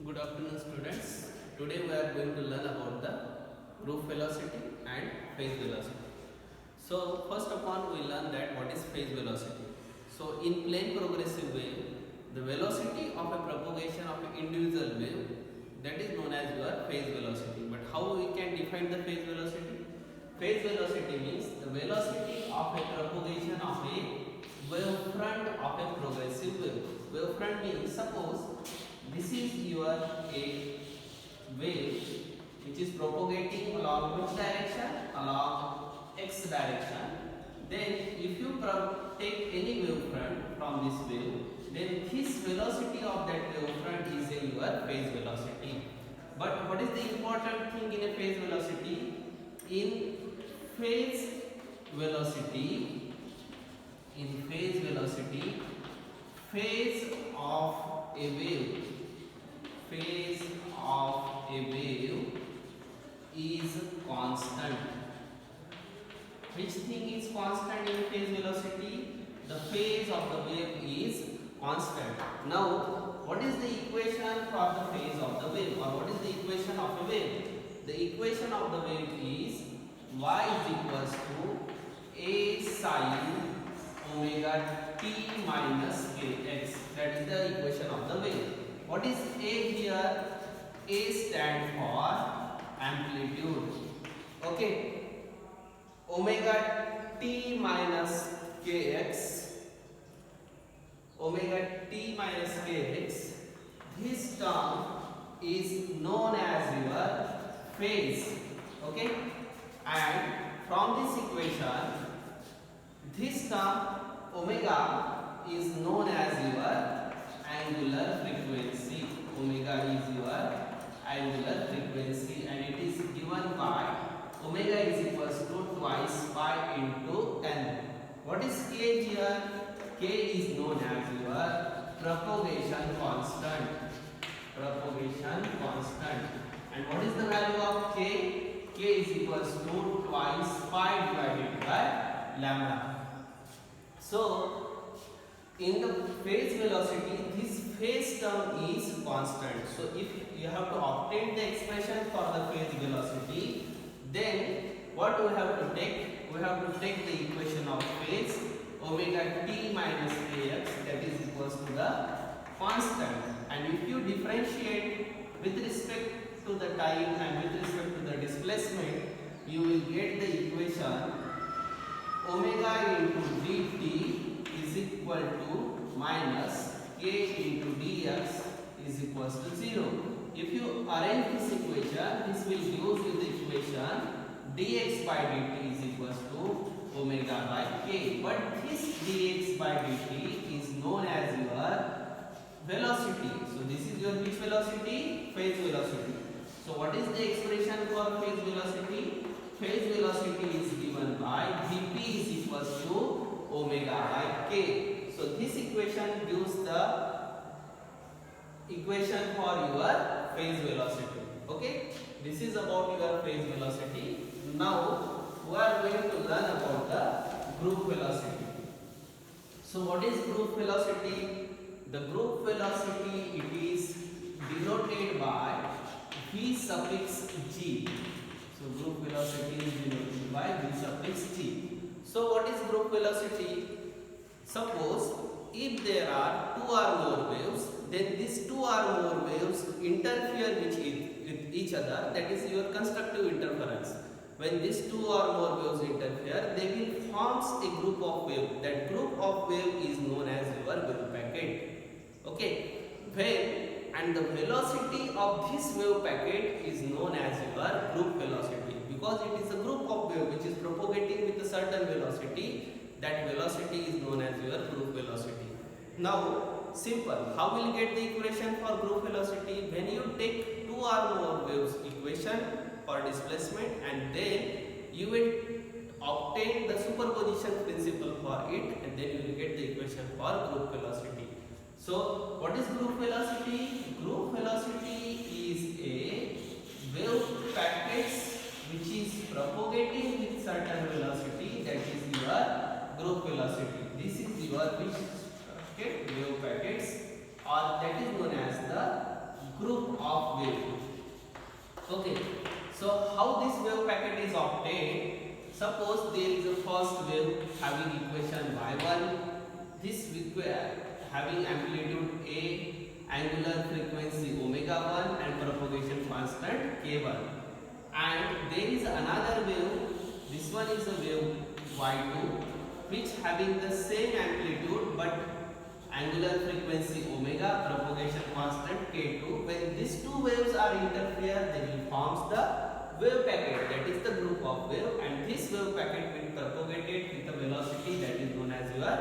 Good afternoon, students. Today we are going to learn about the group velocity and phase velocity. So first of all we learn that what is phase velocity. So in plane progressive wave, the velocity of a propagation of an individual wave, that is known as your phase velocity. But how we can define the phase velocity? Phase velocity means the velocity of a propagation of a wavefront of a progressive wave. Wavefront means, suppose this is your a wave which is propagating along which direction? Along x direction. Then if you take any wavefront from this wave, then this velocity of that wavefront is your phase velocity. But what is the important thing in a phase velocity? In phase velocity, phase of a wave is constant. Which thing is constant in phase velocity? The phase of the wave is constant. Now, what is the equation for the phase of the wave, or what is the equation of a wave? The equation of the wave is y is equals to a sin omega t minus kx. That is the equation of the wave. What is a here? A stand for amplitude. Okay. Omega t minus kx. Omega t minus kx. This term is known as your phase. Okay. And from this equation, this term omega is known as your angular frequency. Omega is your angular frequency, and it is given by omega is equals to twice pi into n. What is k here? K is known as your propagation constant. And what is the value of k? K is equals to twice pi divided by lambda. So in the phase velocity, this phase term is constant. So if you have to obtain the expression for the phase velocity, then what we have to take? We have to take the equation of phase omega t minus kx, that is equals to the constant. And if you differentiate with respect to the time and with respect to the displacement, you will get the equation omega into dt is equal to minus k into dx is equals to 0. If you arrange this equation, this will give you the equation dx by dt is equals to omega by k. But this dx by dt is known as your velocity. So this is your which velocity? Phase velocity. So what is the expression for phase velocity? Phase velocity is given by Vp is equals to omega by k. So this equation gives the equation for your phase velocity. Okay, this is about your phase velocity. Now we are going to learn about the group velocity. So what is group velocity? The group velocity, it is denoted by V suffix g. So group velocity is denoted by V suffix g. So what is group velocity? Suppose if there are two or more waves, then these two or more waves interfere with each other. That is your constructive interference. When these two or more waves interfere, they will form a group of waves. That group of wave is known as your wave packet. Okay. And the velocity of this wave packet is known as your group velocity, because it is a group of wave which is propagating with a certain velocity. That velocity is known as your group velocity. Now, simple. How will you get the equation for group velocity? When you take two or more waves equation for displacement, and then you will obtain the superposition principle for it, and then you will get the equation for group velocity. So, what is group velocity? Group velocity is a wave packets which is propagating with certain velocity, that is your group velocity. This is your which wave packets, or that is known as the group wave. Okay, so how this wave packet is obtained? Suppose there is a first wave having equation y1, this having amplitude a, angular frequency omega 1 and propagation constant k1, and there is another wave, this one is a wave y2 which having the same amplitude but angular frequency omega, propagation constant k2. When these two waves are interfere, they will form the wave packet, that is the group of wave, and this wave packet will propagate with a velocity that is known as your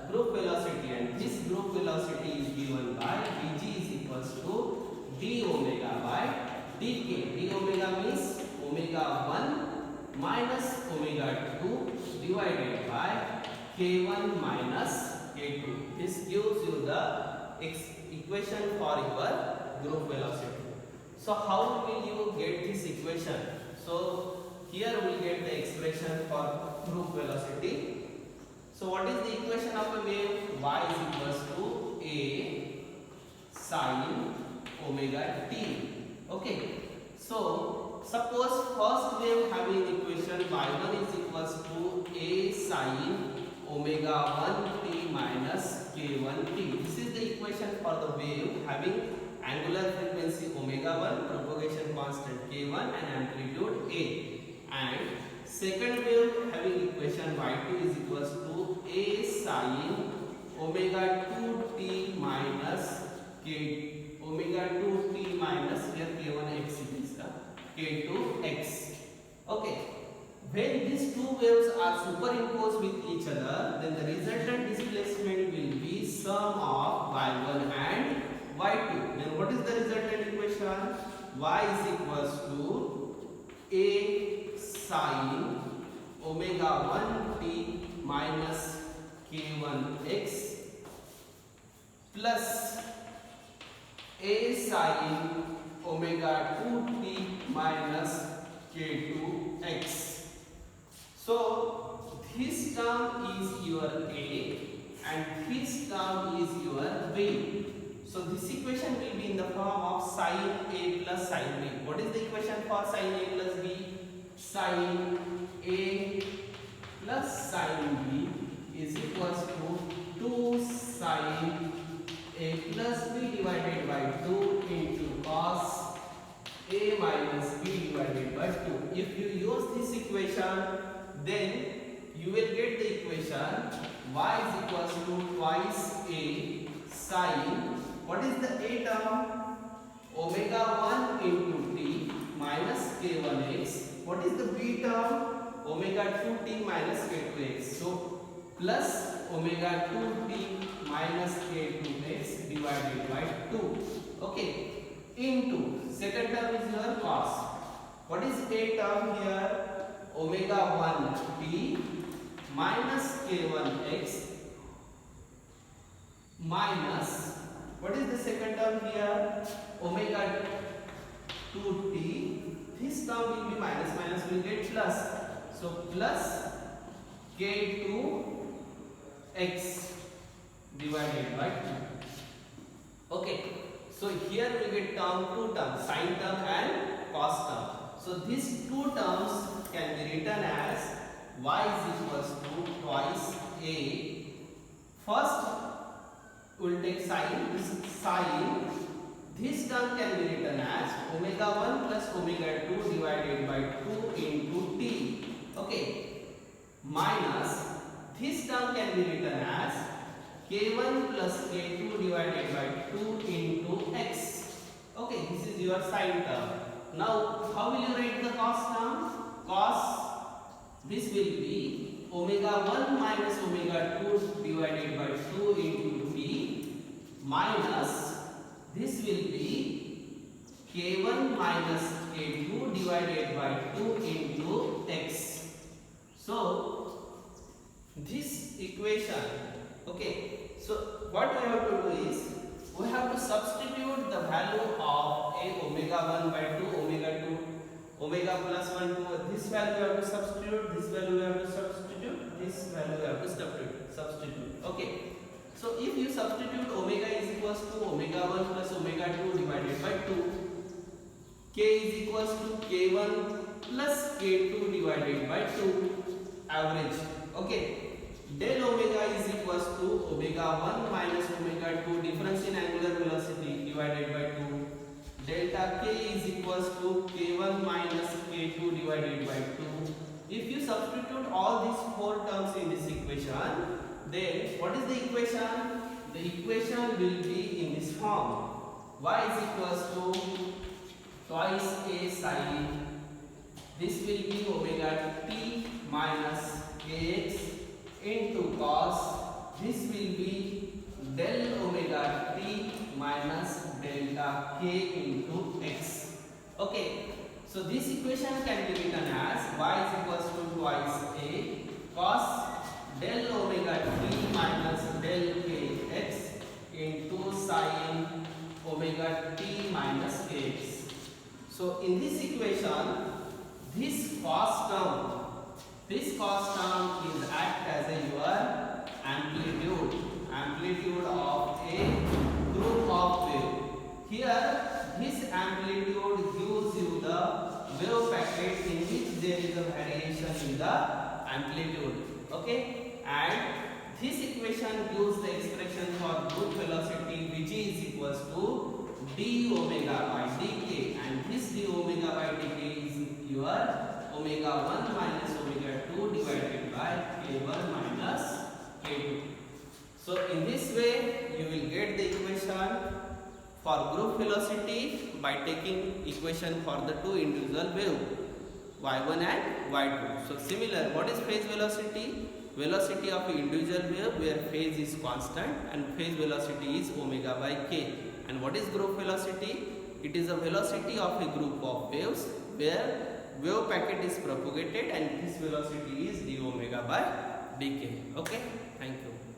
group velocity, and this group velocity is given by Vg is equals to d omega by dk. D omega means omega 1 minus omega 2 divided by k1 minus k2. This gives you the equation for your group velocity. So how will you get this equation? So here we get the expression for group velocity. So what is the equation of a wave? Y is equals to a sin omega t. Okay. So suppose first wave having equation y1 is equals to a sin omega 1 t minus k1 t. This is the equation for the wave having angular frequency omega 1, propagation constant k1 and amplitude a. And second wave having equation y2 is equals to a sin omega 2t minus k omega 2t minus here k1 x is the k2 x. Okay. When these two waves are superimposed with each other, then the resultant displacement will be sum of y1 and y2. Then what is the resultant equation? Y is equals to a sin omega 1t minus k1 x plus a sin omega 2t minus k2 x. So this term is your a and this term is your b. So this equation will be in the form of sin a plus sin b. What is the equation for sin a plus b? Sin a plus sin b is equals to 2 sin a plus b divided by 2 into cos a minus b divided by 2. If you use this equation, then you will get the equation y is equals to twice a sin, what is the a term? Omega 1 into t minus k1x. What is the b term? Omega 2t minus k2x. So plus omega 2t minus k2x divided by 2. Okay. Into second term is your cos. What is a term here? Omega 1t minus k1x minus, what is the second term here? Omega 2t. This term will be minus, minus will get plus. So plus k2x divided by 2. Okay. So here we get two terms, sine term and cos term. So these two terms can be written as y is equals to twice a. First we will take sine. This sine. This term can be written as omega 1 plus omega 2 divided by 2 into t. Okay. Minus this term can be written as k1 plus k2 divided by 2 into x. Okay, this is your sine term. Now, how will you write the cos term? Cos, this will be omega 1 minus omega 2 divided by 2 into t minus, this will be k1 minus k2 divided by 2 into x. So, this equation, okay. So what we have to do is we have to substitute the value of a omega 1 by 2, omega 2, omega plus 1 to this value we have to substitute, this value we have to substitute, this value we have to substitute. Okay. So if you substitute omega is equals to omega 1 plus omega 2 divided by 2, k is equals to k1 plus k2 divided by 2 average. Okay, del omega is equals to omega 1 minus omega 2 difference in angular velocity divided by 2. Delta k is equals to k1 minus k2 divided by 2. If you substitute all these four terms in this equation, then what is the equation? The equation will be in this form. Y is equals to twice a sin. This will be omega t minus kx into cos. This will be del omega t minus delta k into x. Okay, so this equation can be written as y is equals to twice a cos del omega t minus del kx into sin omega t minus kx. So in this equation, this cos term is act as a your amplitude of a group of wave. Here this amplitude gives you the wave packet in which there is a variation in the amplitude. Okay, and this equation gives the expression for group velocity which is equals to d omega by dk, and this d omega by dk is your omega 1 minus omega 2 divided by k1 minus k2. So in this way you will get the equation for group velocity by taking equation for the two individual wave y1 and y2. So similar, what is phase velocity? Velocity of an individual wave where phase is constant and phase velocity is omega by k. And what is group velocity? It is a velocity of a group of waves where wave packet is propagated and this velocity is d omega by dk. Okay, thank you.